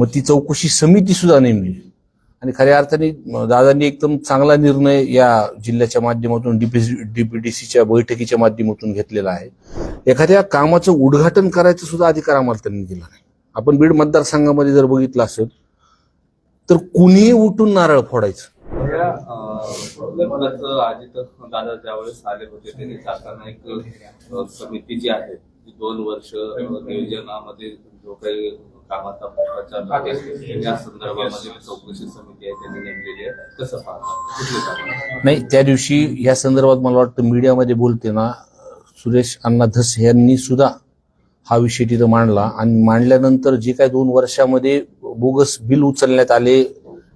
मग ती चौकशी समिती सुद्धा नेमली आणि खऱ्या अर्थाने दादांनी एकदम चांगला निर्णय या जिल्ह्याच्या माध्यमातून डीपीडीसीच्या बैठकीच्या माध्यमातून घेतलेला आहे. एखाद्या कामाचं उद्घाटन करायचं सुद्धा अधिकार आम्हाला त्यांनी दिला नाही. आपण बीड मतदारसंघामध्ये जर बघितलं असेल तर कुणीही उठून नारळ फोडायचं. आधी तर दादा ज्यावेळेस आले होते त्यांनी जाताना एक समिती जी आहे ती 2 वर्ष नियोजनामध्ये जो काही कामाचा भ्रष्टाचार या संदर्भामध्ये चौकशी समिती आहे त्यांनी नेमलेली आहे. कसं पाहता? नाही, त्या दिवशी या संदर्भात मला वाटतं मीडियामध्ये बोलते ना सुरेश अण्णा धस यांनी सुद्धा हा विषय तिथं मांडला आणि मांडल्यानंतर जे काही 2 वर्षामध्ये बोगस बिल उचलण्यात आले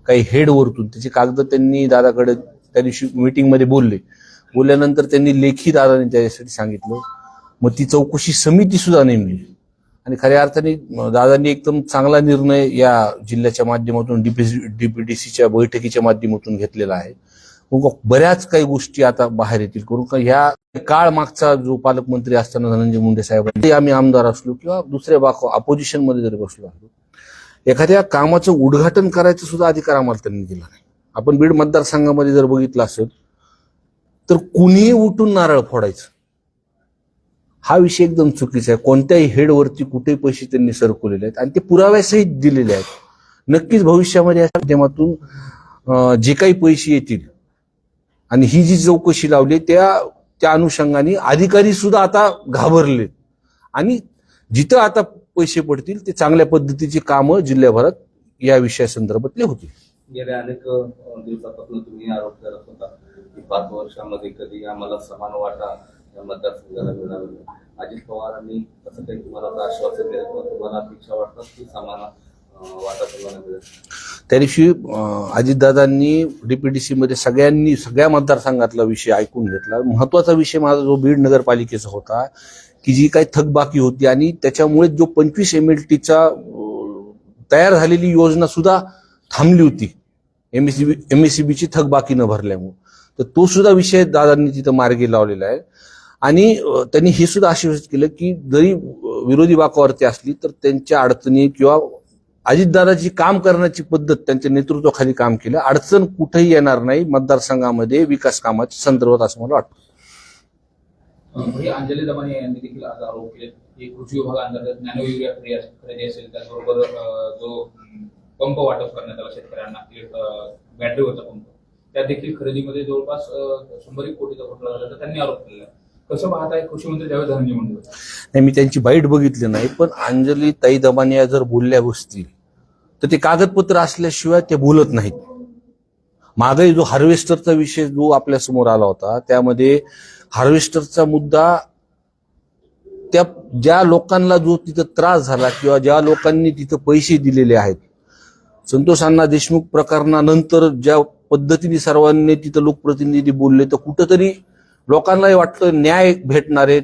काही हेडवरतून त्याची कागद त्यांनी दादाकडे त्या दिवशी मीटिंगमध्ये बोलल्यानंतर त्यांनी लेखी दादाने त्याच्यासाठी सांगितलं. मग ती चौकशी समिती सुद्धा नेमली आणि खऱ्या अर्थाने दादांनी एकदम चांगला निर्णय या जिल्ह्याच्या माध्यमातून डीपीडीसीच्या बैठकीच्या माध्यमातून घेतलेला आहे. मग बऱ्याच काही गोष्टी आता बाहेर येतील करून का ह्या काळ मागचा जो पालकमंत्री असताना धनंजय मुंडे साहेबांनी आम्ही आमदार असलो किंवा दुसऱ्या अपोजिशन मध्ये जरी बसलो असलो एखाद्या कामाचं उद्घाटन करायचं सुद्धा अधिकार आम्हाला त्यांनी दिला नाही. आपण बीड मतदारसंघामध्ये जर बघितलं असेल तर कुणीही उठून नारळ फोडायचं हा विषय एकदम चुकीचा आहे. कोणत्याही हेडवरती कुठेही पैसे त्यांनी सरकवलेले आहेत आणि ते पुराव्यासहित दिलेले आहेत. नक्कीच भविष्यामध्ये या माध्यमातून जे काही पैसे येतील आणि ही जी चौकशी लावली त्या अनुषंगाने अधिकारी सुद्धा आता घाबरलेत आणि जिथं आता पैसे पडतील ते चांगल्या पद्धतीची कामं जिल्ह्याभरात या विषयासंदर्भातले होतील. गेल्या अनेक दिवसापासून तुम्ही आरोप करत होता की 5 वर्षामध्ये कधी आम्हाला समान वाटा या मतदारसंघाला मिळणार नाही. अजित पवारांनी असं काही तुम्हाला आश्वासन दिलं किंवा तुम्हाला अपेक्षा वाटतात की समान वाटा तुम्हाला मिळेल? त्या दिवशी अजितदादांनी डीपीडीसी मध्ये सगळ्या मतदारसंघातला विषय ऐकून घेतला. महत्वाचा विषय माझा जो बीड नगरपालिकेचा होता की जी काही थकबाकी होती आणि त्याच्यामुळे जो 25 MLTचा तयार झालेली योजना सुद्धा थांबली होती MSEBची थकबाकी न भरल्यामुळे. तर तो सुद्धा विषय दादांनी तिथं मार्गी लावलेला आहे आणि त्यांनी हे सुद्धा आश्वासित केलं की जरी विरोधी बाकावरती असली तर त्यांच्या अडचणी किंवा अजितदादाची काम करण्याची पद्धत त्यांच्या नेतृत्वाखाली काम केलं अडचण कुठेही येणार नाही मतदारसंघामध्ये विकास कामाच्या संदर्भात असं मला वाटतं. अंजली दमाने यांनी देखील आज आरोप केले की कृषी विभागाअंतर्गत नॅनो युरिया खरेदी असेल त्याचबरोबर जो पंप वाटप करण्यात आला शेतकऱ्यांना बॅटरीवरचा पंप त्या देखील खरेदीमध्ये जवळपास 100 कोटीचा घोटाळा झाला त्यांनी आरोप केला. कसं पाहताय कृषी मंत्री त्यावेळेस धनंजय मुंडे? नाही, मी त्यांची बाईट बघितली नाही पण अंजली ताई दमाने जर बोलल्या बसतील तर ते कागदपत्र असल्याशिवाय ते बोलत नाहीत. मागे जो हार्वेस्टरचा विषय जो आपल्या समोर आला होता त्यामध्ये हार्वेस्टरचा मुद्दा त्या ज्या लोकांना जो तिथं त्रास झाला किंवा ज्या लोकांनी तिथं पैसे दिलेले आहेत संतोष अण्णा देशमुख प्रकरणानंतर ज्या पद्धतीने सर्वांनी तिथं लोकप्रतिनिधी बोलले तर कुठंतरी लोकांनाही वाटतं न्याय भेटणार आहेत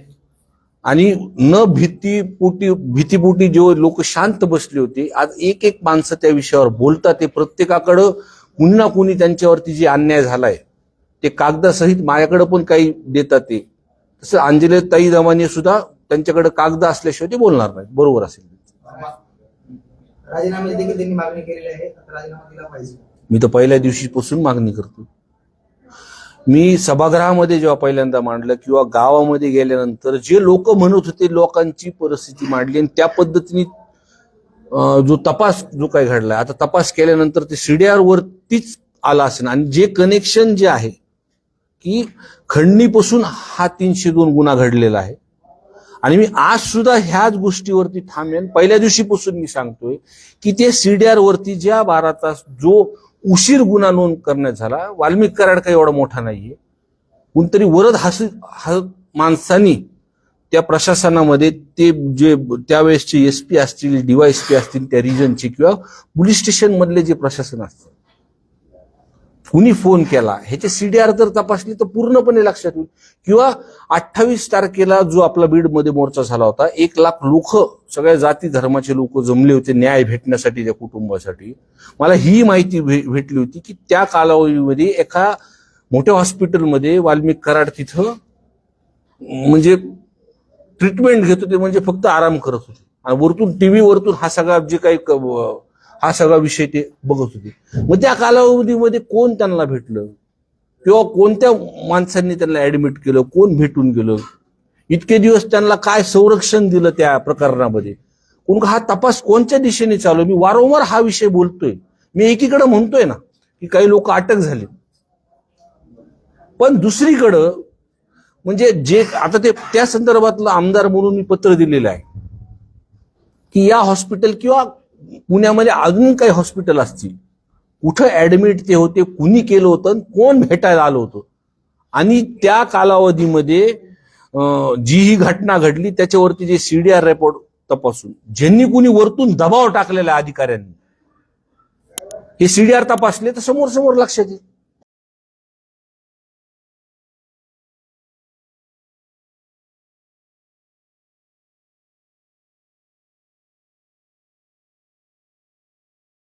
आणि न भीतीपोटी जे लोक शांत बसले होते आज एक माणसं त्या विषयावर बोलतात. ते प्रत्येकाकडं कुणी ना कुणी त्यांच्यावरती जे अन्याय झालाय ते कागदासहित माझ्याकडे पण काही देतात. ते तसं अंजली ताई दमाने सुद्धा त्यांच्याकडे कागद असल्याशिवाय ते बोलणार नाहीत. बरोबर असेल. राजीनामा देखील त्यांनी मागणी केलेली आहे. राजीनामा दिला पाहिजे. मी तर पहिल्या दिवशीपासून मागणी करतो. मी सभागृहामध्ये जेव्हा पहिल्यांदा मांडलं किंवा गावामध्ये गेल्यानंतर जे लोक म्हणत होते लोकांची परिस्थिती मांडली आणि त्या पद्धतीने जो तपास जो काही घडलाय आता तपास केल्यानंतर ते CDR वरतीच आला असेल आणि जे कनेक्शन जे आहे की खंडणीपासून हा 302 गुन्हा घडलेला आहे आणि मी आज सुद्धा ह्याच गोष्टीवरती थांबेन. पहिल्या दिवशीपासून मी सांगतोय की ते CDR वरती ज्या 12 तास जो उशीर गुन्हा नोंद करण्यात झाला वाल्मिक कराड काही एवढा मोठा नाहीये. कोणतरी वरद माणसांनी त्या प्रशासनामध्ये ते जे त्यावेळेसचे SP असतील DYSP असतील त्या रिजनचे किंवा पोलीस स्टेशन मधले जे प्रशासन असतं कुणी फोन केला ह्याचे CDR जर तपासली तर पूर्णपणे लक्षात येईल. किंवा 28 तारखेला जो आपला बीडमध्ये मोर्चा झाला होता 1 लाख लोक सगळ्या जाती धर्माचे लोक जमले होते न्याय भेटण्यासाठी त्या कुटुंबासाठी. मला ही माहिती भेटली होती की त्या कालावधीमध्ये एका मोठ्या हॉस्पिटलमध्ये वाल्मिक कराड तिथं म्हणजे ट्रीटमेंट घेत होते म्हणजे फक्त आराम करत होते आणि वरतून TV वरतून हा सगळा जे काही हा सगळा विषय ते बघत होते. मग त्या कालावधीमध्ये कोण त्यांना भेटलं किंवा कोणत्या माणसांनी त्यांना ऍडमिट केलं, कोण भेटून गेलं, इतके दिवस त्यांना काय संरक्षण दिलं त्या प्रकरणामध्ये, हा तपास कोणत्या दिशेने चालू. मी वारंवार हा विषय बोलतोय. मी एकीकडे म्हणतोय ना की काही लोक अटक झाले, पण दुसरीकडं म्हणजे जे आता ते त्या संदर्भातलं आमदार म्हणून मी पत्र दिलेलं आहे की या हॉस्पिटल किंवा पुण्यामध्ये अजून काही हॉस्पिटल असतील, कुठं ऍडमिट ते होते, कुणी केलं होतं, कोण भेटायला आलं होतं, आणि त्या कालावधीमध्ये जी ही घटना घडली त्याच्यावरती जे CDR रिपोर्ट तपासून ज्यांनी कुणी वरतून दबाव टाकलेला अधिकाऱ्यांनी हे CDR तपासले तर समोर लक्षात येईल.